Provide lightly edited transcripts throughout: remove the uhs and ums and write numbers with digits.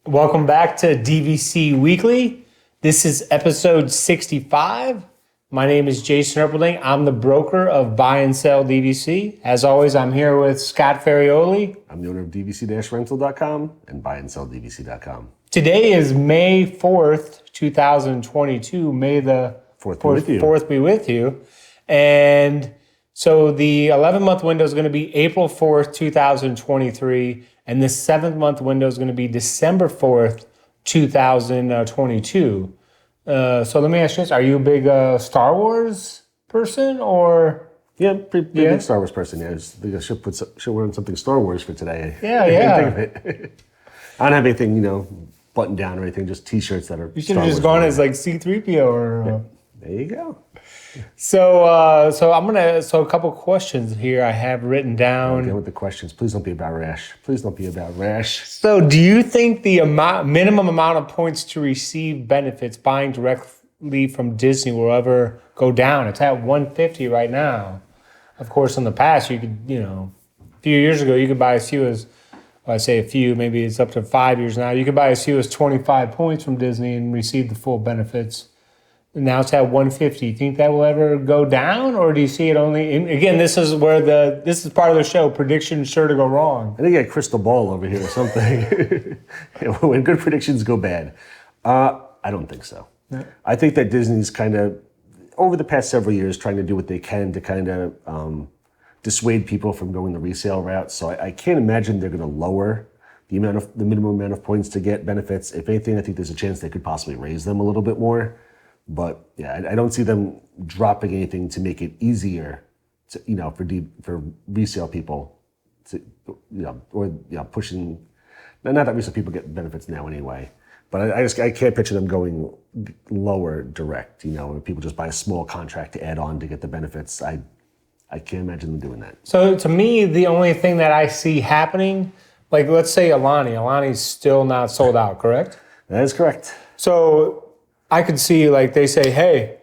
Welcome back to DVC Weekly. This is episode 65. My name is Jason Erpelding. I'm the broker of Buy and Sell DVC. As always, I'm here with Scott Ferrioli. I'm the owner of DVC-Rental.com and BuyAndSellDVC.com. Today is May 4th, 2022. May the 4th be with you. And so the 11-month window is going to be April 4th, 2023. And the 7th-month window is going to be December 4th, 2022. So let me ask you this. Are you a big Star Wars person or? Yeah, pretty big Star Wars person. Yeah, I think I should wear something Star Wars for today. Yeah. Think of it. I don't have anything, buttoned down or anything, just T-shirts that are You should have just gone as like C-3PO or... There you go. So a couple questions here I have written down. Again with the questions. Please don't be about rash. So do you think the minimum amount of points to receive benefits buying directly from Disney will ever go down? It's at 150 right now. Of course, in the past, you could, a few years ago, you could buy as few as, well, I say a few, maybe it's up to 5 years now. You could buy as few as 25 points from Disney and receive the full benefits. Now it's at 150. Do you think that will ever go down, or do you see it only? Again, this is part of the show. Predictions sure to go wrong. I think I got a crystal ball over here or something. When good predictions go bad, I don't think so. Yeah. I think that Disney's kind of over the past several years trying to do what they can to kind of dissuade people from going the resale route. So I can't imagine they're going to lower the minimum amount of points to get benefits. If anything, I think there's a chance they could possibly raise them a little bit more. But yeah, I don't see them dropping anything to make it easier to, for resale people to, pushing. Not that resale people get benefits now anyway, but I can't picture them going lower direct. When people just buy a small contract to add on to get the benefits. I can't imagine them doing that. So to me, the only thing that I see happening, like let's say Alani's still not sold out, correct? That is correct. So I could see like they say, hey,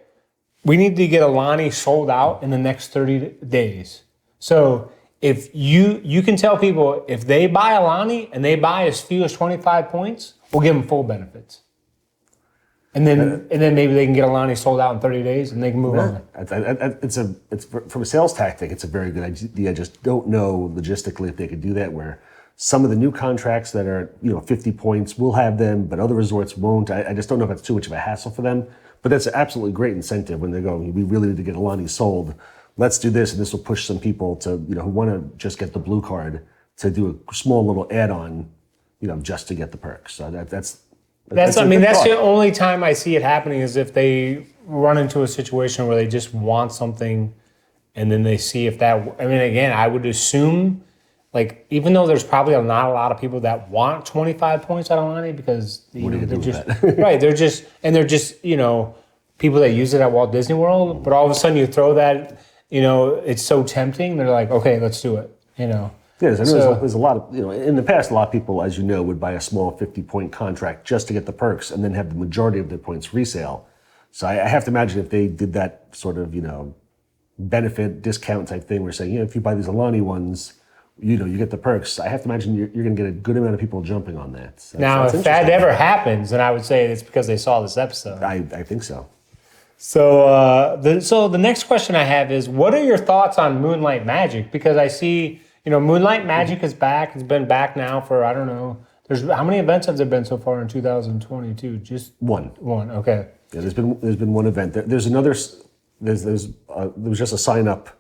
we need to get Alani sold out in the next 30 days. So if you can tell people if they buy Alani and they buy as few as 25 points, we'll give them full benefits. And then maybe they can get Alani sold out in 30 days and they can move on. It's from a sales tactic, it's a very good idea. I just don't know logistically if they could do that where some of the new contracts that are, 50 points will have them, but other resorts won't. I just don't know if that's too much of a hassle for them. But that's an absolutely great incentive when they go, we really need to get Alani sold. Let's do this, and this will push some people to, who want to just get the blue card to do a small little add-on, just to get the perks. So that's the only time I see it happening is if they run into a situation where they just want something, and then they see if that. Again, I would assume. Like, even though there's probably not a lot of people that want 25 points out of Alani because they're just right, they're just people that use it at Walt Disney World. But all of a sudden, you throw that, it's so tempting. They're like, okay, let's do it. Yes, I know there's a lot of in the past, a lot of people, as you know, would buy a small 50-point contract just to get the perks and then have the majority of their points resale. So I have to imagine if they did that sort of benefit discount type thing, we're saying if you buy these Alani ones. You get the perks. I have to imagine you're going to get a good amount of people jumping on that. So now, if that ever happens, then I would say it's because they saw this episode. I think so. So the next question I have is, what are your thoughts on Moonlight Magic? Because I see, Moonlight Magic is back. It's been back now for, I don't know. How many events have there been so far in 2022? Just one. Okay. Yeah, there's been one event. There's another. There was just a sign up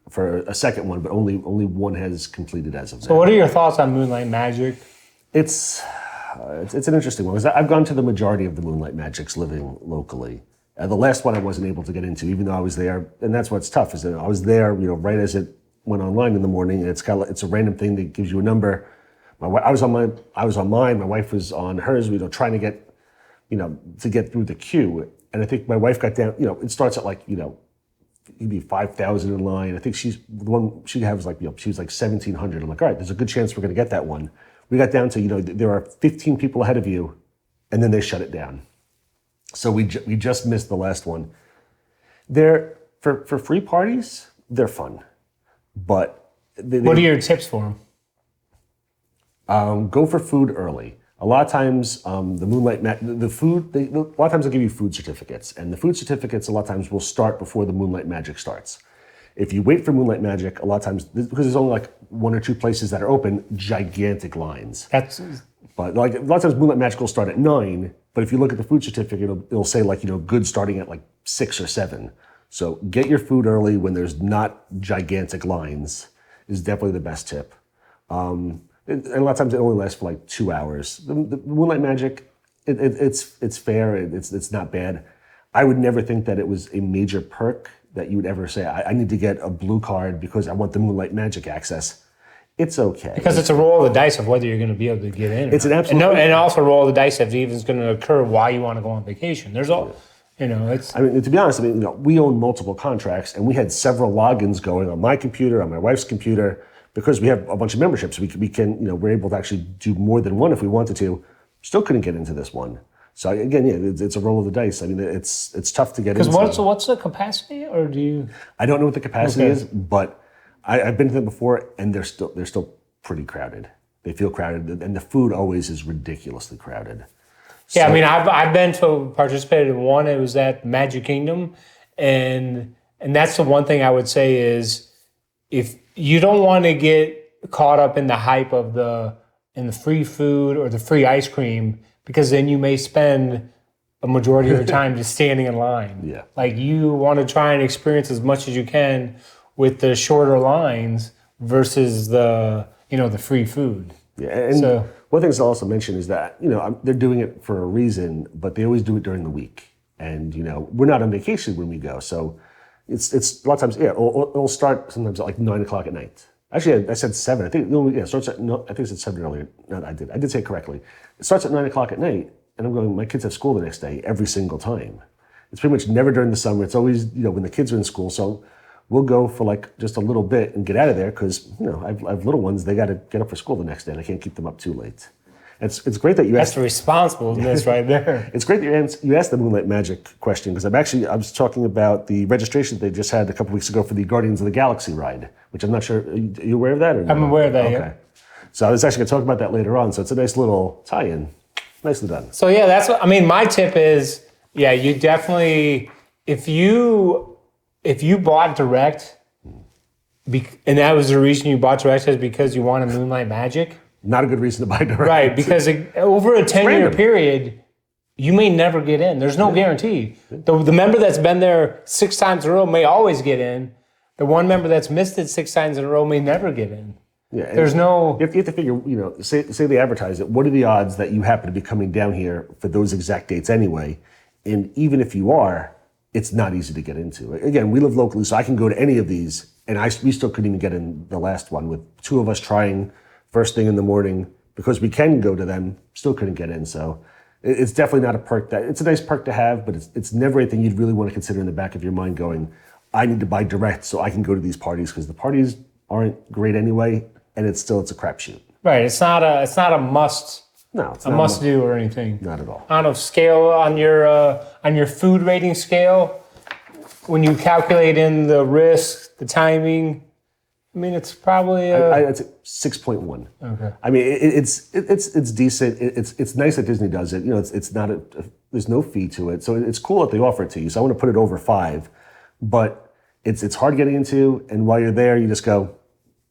for a second one, but only one has completed as of now. So what are your thoughts on Moonlight Magic? It's an interesting one because I've gone to the majority of the Moonlight Magics living locally. The last one I wasn't able to get into, even though I was there, and that's what's tough is that I was there, right as it went online in the morning, and it's a random thing that gives you a number. I was on mine. My wife was on hers. Trying to get, to get through the queue, and I think my wife got down. It starts at like you'd be 5,000 in line. I think she's the one she has like, she was like 1,700. I'm like, all right, there's a good chance we're going to get that one. We got down to, there are 15 people ahead of you, and then they shut it down. So we just missed the last one. They're for free parties, they're fun, but what are your tips for them? Go for food early. A lot of times, the the food, a lot of times they'll give you food certificates. And the food certificates, a lot of times, will start before the Moonlight Magic starts. If you wait for Moonlight Magic, a lot of times, because there's only like 1 or 2 places that are open, gigantic lines. But like a lot of times Moonlight Magic will start at 9, but if you look at the food certificate, it'll say like, goods starting at like 6 or 7. So get your food early when there's not gigantic lines is definitely the best tip. And a lot of times it only lasts for like 2 hours. The Moonlight Magic, it's fair, it's not bad. I would never think that it was a major perk that you would ever say, I need to get a blue card because I want the Moonlight Magic access. It's okay. Because it's a roll of the dice of whether you're going to be able to get in. It's an absolute... And also a roll of the dice if even it's going to occur while you want to go on vacation. There's all, it's... I mean, to be honest, we own multiple contracts, and we had several logins going on my computer, on my wife's computer, because we have a bunch of memberships. We can, we're able to actually do more than one if we wanted to. Still couldn't get into this one. So again, it's a roll of the dice. I mean, it's tough to get into. Because what's the capacity, or do you? I don't know what the capacity is, but I've been to them before, and they're still pretty crowded. They feel crowded, and the food always is ridiculously crowded. Yeah, I mean, I've been to participated in one. It was at Magic Kingdom, and that's the one thing I would say is if you don't want to get caught up in the hype of the free food or the free ice cream, because then you may spend a majority of your time just standing in line. Yeah. Like you want to try and experience as much as you can with the shorter lines versus the free food. Yeah, and one thing to also mention is that they're doing it for a reason, but they always do it during the week, and we're not on vacation when we go, so it's a lot of times it'll start sometimes at like 9:00 at night. Actually, I said 7. I think it starts at I think it said 7 earlier. No, I did say it correctly. It starts at 9:00 at night, and I'm going. My kids have school the next day every single time. It's pretty much never during the summer. It's always when the kids are in school. So we'll go for like just a little bit and get out of there because I have little ones. They got to get up for school the next day, and I can't keep them up too late. It's great that you asked. That's the responsibleness right there. It's great that you asked the Moonlight Magic question because I was talking about the registration they just had a couple weeks ago for the Guardians of the Galaxy ride, which I'm not sure. Are you aware of that? Or no? I'm aware of that. Okay. Yeah. So I was actually going to talk about that later on. So it's a nice little tie-in. Nicely done. So yeah, that's what I mean. My tip is, you definitely if you bought direct, and that was the reason you bought direct is because you wanted Moonlight Magic. Not a good reason to buy direct. Right, because over a 10-year period, you may never get in. There's no guarantee. The member that's been there 6 times in a row may always get in. The one member that's missed it 6 times in a row may never get in. Yeah, there's no... You have to figure, say they advertise it, what are the odds that you happen to be coming down here for those exact dates anyway? And even if you are, it's not easy to get into. Again, we live locally, so I can go to any of these, and we still couldn't even get in the last one with 2 of us trying first thing in the morning because we can go to them, still couldn't get in. So it's definitely not a perk it's a nice perk to have, but it's never anything you'd really want to consider in the back of your mind going, I need to buy direct so I can go to these parties because the parties aren't great anyway, and it's a crapshoot. Right, it's not a must. No, it's not a must do or anything. Not at all. On a scale on your food rating scale, when you calculate in the risk, the timing, I mean, it's probably I'd say 6.1. Okay. I mean, it's decent. It's nice that Disney does it. It's not there's no fee to it, so it's cool that they offer it to you. So I want to put it over 5, but it's hard getting into, and while you're there, you just go,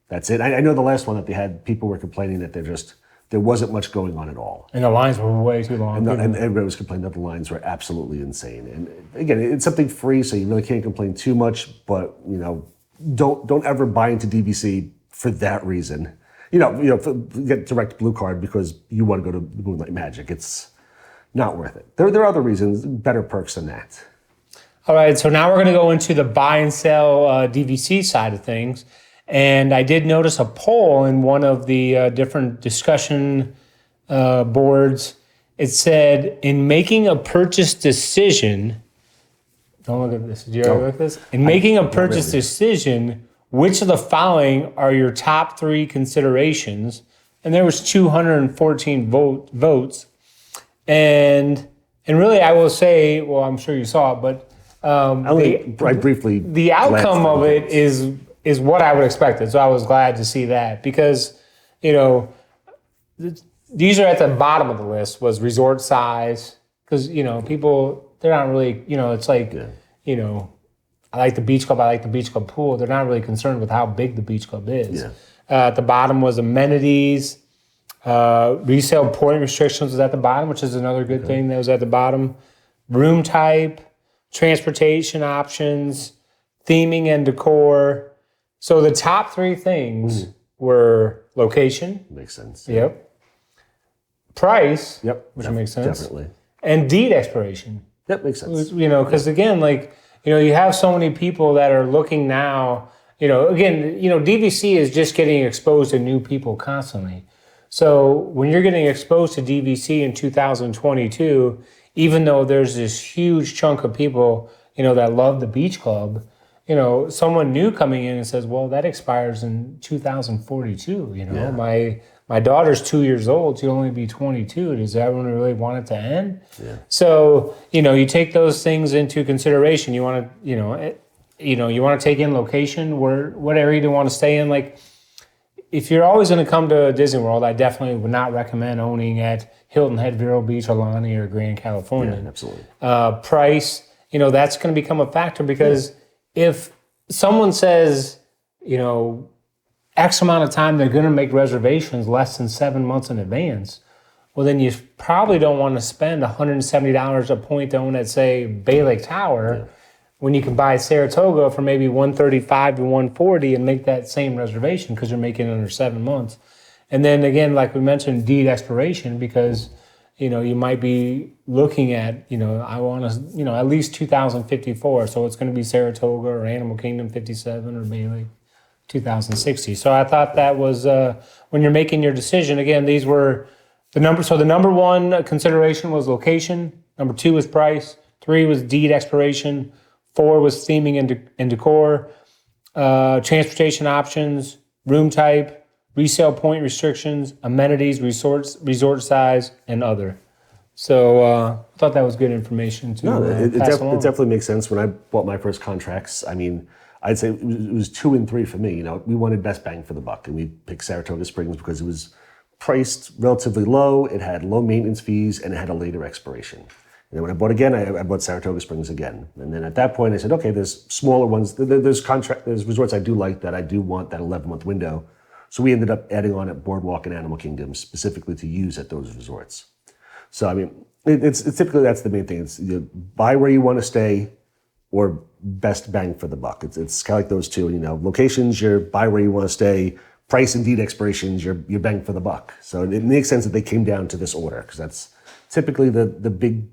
that's it. I know the last one that they had, people were complaining that there wasn't much going on at all. And the lines were way too long. And everybody was complaining that the lines were absolutely insane. And again, it's something free, so you really can't complain too much, but don't ever buy into DVC for that reason. Get direct blue card because you want to go to Moonlight Magic. It's not worth it. There are other reasons, better perks than that. All right, so now we're going to go into the buy and sell DVC side of things. And I did notice a poll in one of the different discussion boards. It said, in making a purchase decision, don't look at this. Did you ever look at this? In making a purchase decision, which of the following are your top 3 considerations? And there was 214 votes. And really, I will say, well, I'm sure you saw it, but I briefly. The outcome of it is what I would expect. So I was glad to see that because, these are at the bottom of the list was resort size. Because, people, they're not really, it's like, I like the beach club pool. They're not really concerned with how big the beach club is. Yeah. At the bottom was amenities. Resale point restrictions was at the bottom, which is another good thing that was at the bottom. Room type, transportation options, theming and decor. So the top three things were location. Makes sense. Yep. Price. Yep. Which makes sense. Definitely. And deed expiration. Yep, makes sense. Because again, you have so many people that are looking now, DVC is just getting exposed to new people constantly. So when you're getting exposed to DVC in 2022, even though there's this huge chunk of people, that love the beach club, someone new coming in and says, well, that expires in 2042, My daughter's 2 years old. She'll only be 22. Does everyone really want it to end? Yeah. So, you take those things into consideration. You want to, you want to take in location. What area do you want to stay in? Like, if you're always going to come to Disney World, I definitely would not recommend owning at Hilton Head, Vero Beach, Alani, or Grand California. Yeah, absolutely. Price, that's going to become a factor because if someone says, X amount of time, they're going to make reservations less than 7 months in advance, well, then you probably don't want to spend $170 a point to own at, say, Bay Lake Tower when you can buy Saratoga for maybe $135 to $140 and make that same reservation because you're making it under 7 months. And then again, like we mentioned, deed expiration because, you might be looking at, I want to, at least 2054. So it's going to be Saratoga or Animal Kingdom 57 or Bay Lake 2060. So I thought that was, when you're making your decision, again, these were the numbers. So the number one consideration was location. Number two was price. 3 was deed expiration. 4 was theming and decor. Transportation options, room type, resale point restrictions, amenities, resort size, and other. So I thought that was good information to it pass along. definitely makes sense. When I bought my first contracts, I'd say it was 2 and 3 for me. We wanted best bang for the buck, and we picked Saratoga Springs because it was priced relatively low, it had low maintenance fees, and it had a later expiration. And then when I bought again, I bought Saratoga Springs again. And then at that point, I said, okay, there's smaller ones. There's resorts I do like that I do want that 11-month window. So we ended up adding on at Boardwalk and Animal Kingdom specifically to use at those resorts. So it's typically that's the main thing. It's buy where you want to stay, or best bang for the buck. It's kind of like those two. Locations, you're buy where you want to stay. Price and deed expirations, you're bang for the buck. So it makes sense that they came down to this order because that's typically the big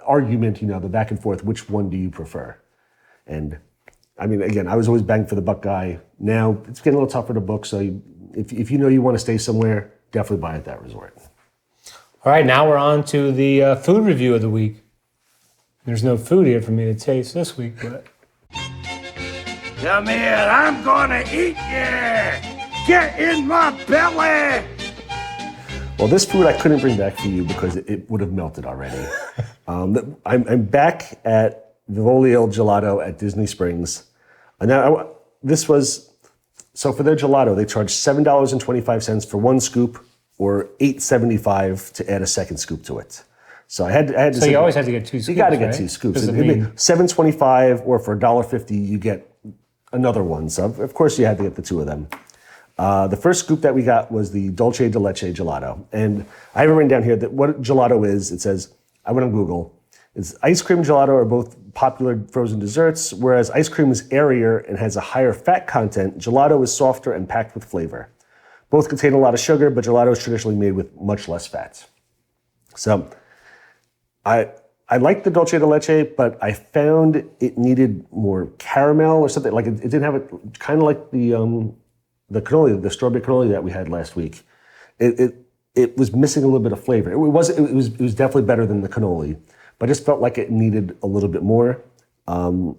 argument. The back and forth. Which one do you prefer? And again, I was always bang for the buck guy. Now it's getting a little tougher to book. So if you want to stay somewhere, definitely buy at that resort. All right, now we're on to the food review of the week. There's no food here for me to taste this week, but... Come here, I'm gonna eat you! Get in my belly! Well, this food I couldn't bring back for you because it would have melted already. I'm back at Vivolio Gelato at Disney Springs. And now so for their gelato, they charge $7.25 for 1 scoop or $8.75 to add a second scoop to it. So I had to. So you always have to get 2 scoops. You got to get 2 scoops. $7.25 or for $1.50 you get another one. So of course you had to get the 2 of them. The first scoop that we got was the Dulce de Leche gelato, and I have it written down here that what gelato is. It says, I went on Google. It's ice cream gelato are both popular frozen desserts, whereas ice cream is airier and has a higher fat content. Gelato is softer and packed with flavor. Both contain a lot of sugar, but gelato is traditionally made with much less fat. So I liked the Dulce de Leche, but I found it needed more caramel or something. Like it didn't have it, kind of like the cannoli, the strawberry cannoli that we had last week. It was missing a little bit of flavor. It was definitely better than the cannoli, but I just felt like it needed a little bit more. It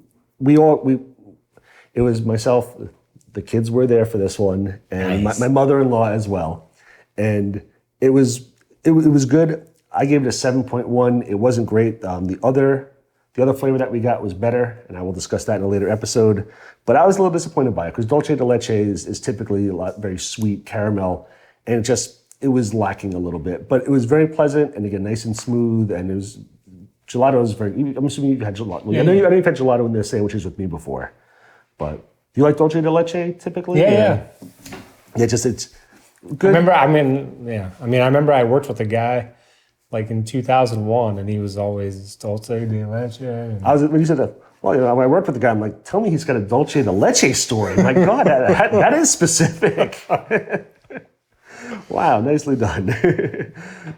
was myself, the kids were there for this one, and nice. my mother-in-law as well, and it was good. I gave it a 7.1. It wasn't great. The other flavor that we got was better, and I will discuss that in a later episode. But I was a little disappointed by it because Dulce de Leche is typically very sweet caramel, and it was lacking a little bit, but it was very pleasant and again nice and smooth. And it was gelato is very. I'm assuming you had gelato. I know you've had gelato in their sandwiches with me before, but do you like dulce de leche typically? Yeah. Just it's good. I remember I worked with a guy like in 2001, and he was always dulce de leche. When you said that. Well, when I worked with the guy, I'm like, tell me he's got a dulce de leche story. My God, that is specific. Wow, nicely done.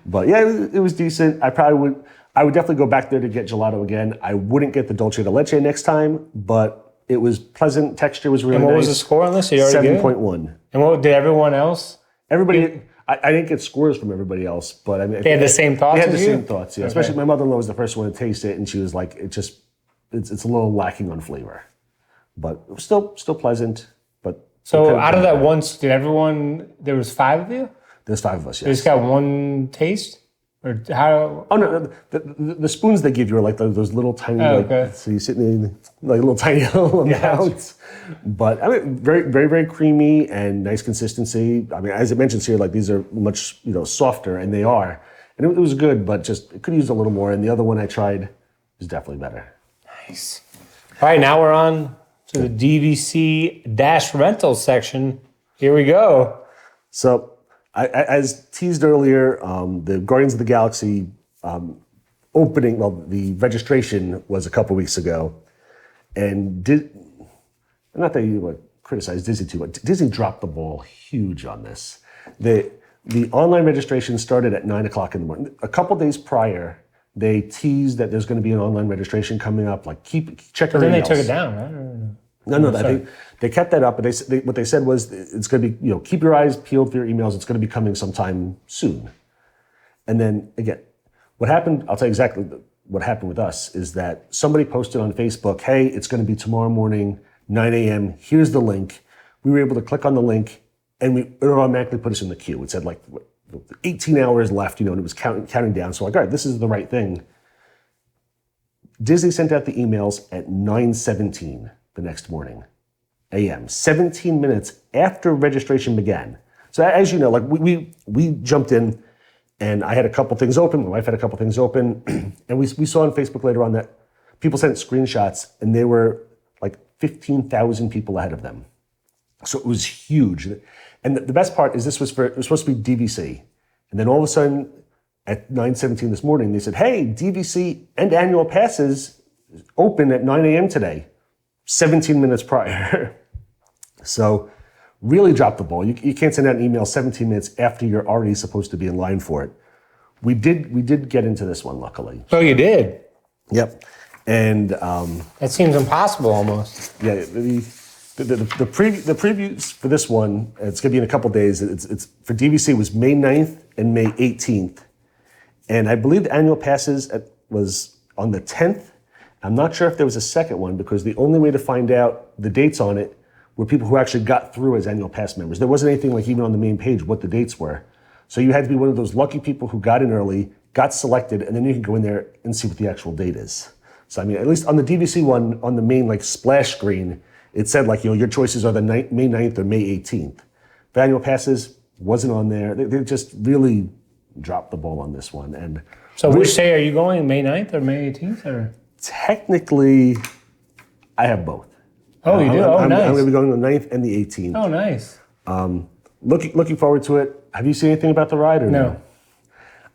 But yeah, it was decent. I would definitely go back there to get gelato again. I wouldn't get the dulce de leche next time, but it was pleasant. Texture was really nice. And what was the score on this? 7.1. And what did everyone else? Everybody, I didn't get scores from everybody else, but I mean, they had the same thoughts. They had the same thoughts, yeah. Okay. Especially my mother-in-law was the first one to taste it, and she was like, it's a little lacking on flavor, but it was still pleasant. But so out of that once, did everyone? There was 5 of you. There's 5 of us. Yes. They just got one taste, or how? Oh no, the spoons they give you are like those little tiny. Okay. So you sit in like little tiny amounts. But I mean, very very very creamy and nice consistency. I mean, as it mentions here, like these are much softer, and they are, and it was good, but just it could use a little more. And the other one I tried is definitely better. Nice. All right, now we're on to the DVC-Rental section. Here we go. So, as teased earlier, the Guardians of the Galaxy opening, the registration was a couple weeks ago. And not that you would criticize Disney too, but Disney dropped the ball huge on this. The online registration started at 9 o'clock in the morning. A couple days prior, they teased that there's going to be an online registration coming up. Like, check your emails. Then they took it down, right? No. I think they kept that up, but what they said was it's going to be, keep your eyes peeled for your emails. It's going to be coming sometime soon. And then again, what happened? I'll tell you exactly what happened with us is that somebody posted on Facebook, "Hey, it's going to be tomorrow morning, 9 a.m. Here's the link." We were able to click on the link, and it automatically put us in the queue. It said 18 hours left, and it was counting down. So all right, this is the right thing. Disney sent out the emails at 9:17 the next morning, a.m., 17 minutes after registration began. So as you know, we jumped in, and I had a couple things open. My wife had a couple things open, and we saw on Facebook later on that people sent screenshots, and there were 15,000 people ahead of them. So it was huge. And the best part is it was supposed to be DVC. And then all of a sudden at 9:17 this morning, they said, "Hey, DVC and annual passes open at 9 a.m. today, 17 minutes prior." So really dropped the ball. You can't send out an email 17 minutes after you're already supposed to be in line for it. We did get into this one, luckily. Oh, you did? Yep. And that seems impossible almost. Yeah, the previews for this one, it's going to be in a couple days. It's for DVC was May 9th and May 18th. And I believe the annual passes was on the 10th. I'm not sure if there was a second one because the only way to find out the dates on it were people who actually got through as annual pass members. There wasn't anything even on the main page what the dates were. So you had to be one of those lucky people who got in early, got selected, and then you can go in there and see what the actual date is. So I mean, at least on the DVC one, on the main splash screen, it said your choices are the May 9th or May 18th. The annual passes wasn't on there. They just really dropped the ball on this one. And so which day are you going, May 9th or May 18th? Or? Technically, I have both. Oh, you do? Nice. I'm going to be going the 9th and the 18th. Oh, nice. Looking forward to it. Have you seen anything about the ride or no?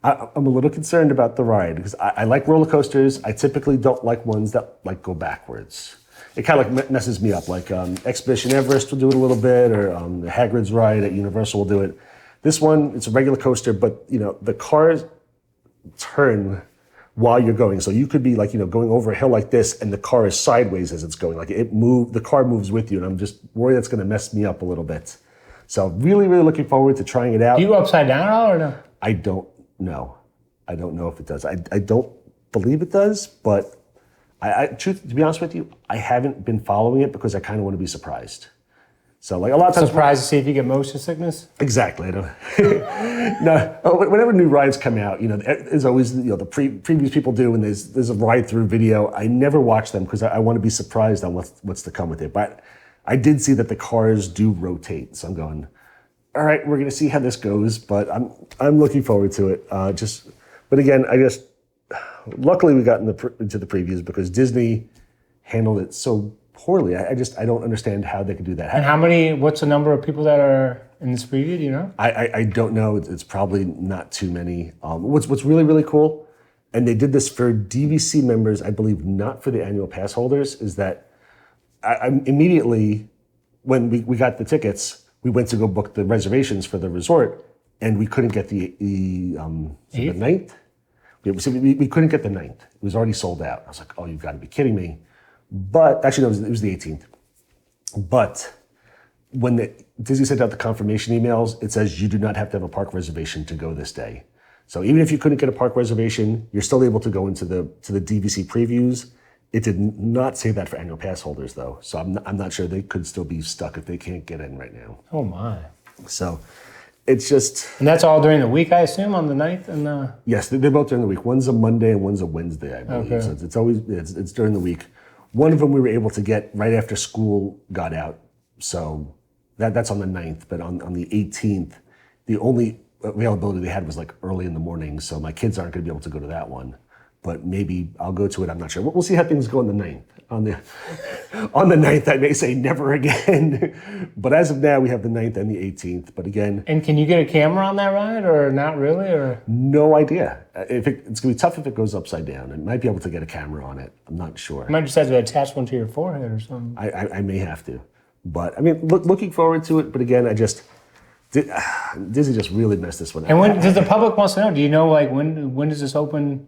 I'm a little concerned about the ride because I like roller coasters. I typically don't like ones that go backwards. It kind of messes me up. Expedition Everest will do it a little bit, or the Hagrid's ride at Universal will do it. This one, it's a regular coaster, but the cars turn while you're going. So you could be going over a hill like this, and the car is sideways as it's going. The car moves with you, and I'm just worried that's going to mess me up a little bit. So really, really looking forward to trying it out. Do you go upside down at all or no? I don't know. I don't know if it does. I don't believe it does, but to be honest with you, I haven't been following it because I kind of want to be surprised. So a lot of times, surprised to see if you get motion sickness. Exactly. I don't. No. Whenever new rides come out, there's always the previews people do, and there's a ride through video. I never watch them because I want to be surprised on what's to come with it. But I did see that the cars do rotate, so I'm going, all right, we're going to see how this goes, but I'm looking forward to it. But again, luckily we got into the previews because Disney handled it so poorly. I don't understand how they could do that. And what's the number of people that are in this preview, do you know? I don't know. It's probably not too many. What's really, really cool, and they did this for DVC members, I believe not for the annual pass holders, is that I immediately, when we got the tickets, we went to go book the reservations for the resort, and we couldn't get the 9th. We couldn't get the 9th. It was already sold out. I was like, oh, you've got to be kidding me. But actually, no, it was the 18th. But when Disney sent out the confirmation emails, it says you do not have to have a park reservation to go this day. So even if you couldn't get a park reservation, you're still able to go into the DVC previews. It did not say that for annual pass holders, though. So I'm not sure they could still be stuck if they can't get in right now. Oh, my. So it's just... And that's all during the week, I assume, on the 9th? And Yes, they're both during the week. One's a Monday and one's a Wednesday, I believe. Okay. So it's during the week. One of them we were able to get right after school got out. So that's on the 9th. But on the 18th, the only availability they had was like early in the morning. So my kids aren't going to be able to go to that one. But maybe I'll go to it. I'm not sure. We'll see how things go on the 9th. On the 9th, I may say never again. But as of now, we have the 9th and the 18th. But again... And can you get a camera on that ride or not really? Or No idea. It's going to be tough if it goes upside down. I might be able to get a camera on it. I'm not sure. You might just have to attach one to your forehead or something. I may have to. But, I mean, looking forward to it. But again, Disney just really messed this one up. And when does the public wants to know? Do you know, like, when does this open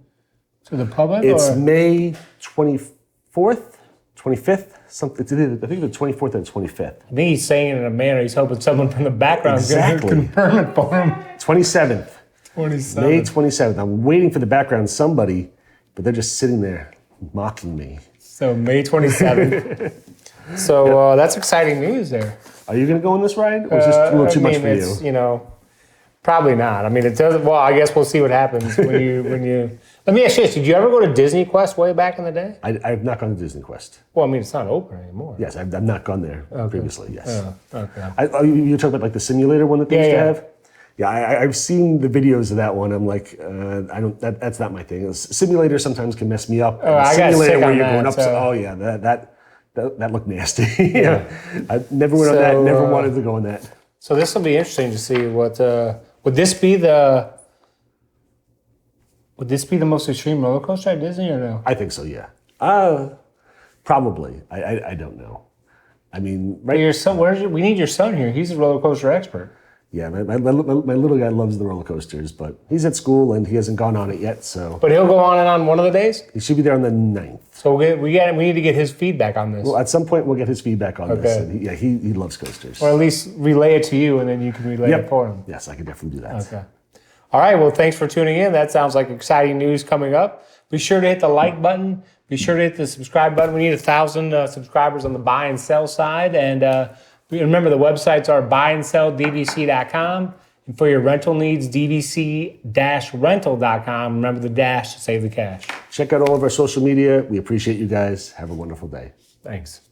to the public? It's May 24th, 25th, something. I think the 24th and 25th. I think he's saying it in a manner he's hoping someone from the background is going to confirm it for him. 27th. 27th. May 27th. I'm waiting for the background somebody, but they're just sitting there mocking me. So May 27th. So that's exciting news there. Are you going to go on this ride? Or is this a little too much for you? You know, probably not. I mean, it doesn't. Well, I guess we'll see what happens when you. Let me ask you this: did you ever go to Disney Quest way back in the day? I have not gone to Disney Quest. Well, I mean, it's not open anymore. Yes, I've not gone there previously. Yes. Okay. You're talking about like the simulator one that they used to Yeah. have. Yeah, I've seen the videos of that one. I'm like, I don't. That's not my thing. Simulators sometimes can mess me up. I got simulator sick where on you're that, going up. so- Oh yeah, that looked nasty. Yeah. I never went on that. Never wanted to go on that. So this will be interesting to see what would this be the most extreme roller coaster at Disney or no? I think so. Yeah. Probably. I don't know. I mean, But your son, we need your son here. He's a roller coaster expert. yeah, my little guy loves the roller coasters, but he's at school and he hasn't gone on it yet, so But he'll go on and on one of the days. he should be there on the 9th. So we need to get his feedback on this, Well, at some point we'll get his feedback on this. Okay. And he loves coasters. or at least relay it to you, and then you can relay it for him. Yes, I can definitely do that. Okay. All right. Well, thanks for tuning in. That sounds like exciting news coming up. Be sure to hit the like button. Be sure to hit the subscribe button. We need 1,000 subscribers on the buy and sell side. And remember, the websites are buyandsell.dvc.com. And for your rental needs, DVC-Rental.com. Remember the dash to save the cash. Check out all of our social media. We appreciate you guys. Have a wonderful day. Thanks.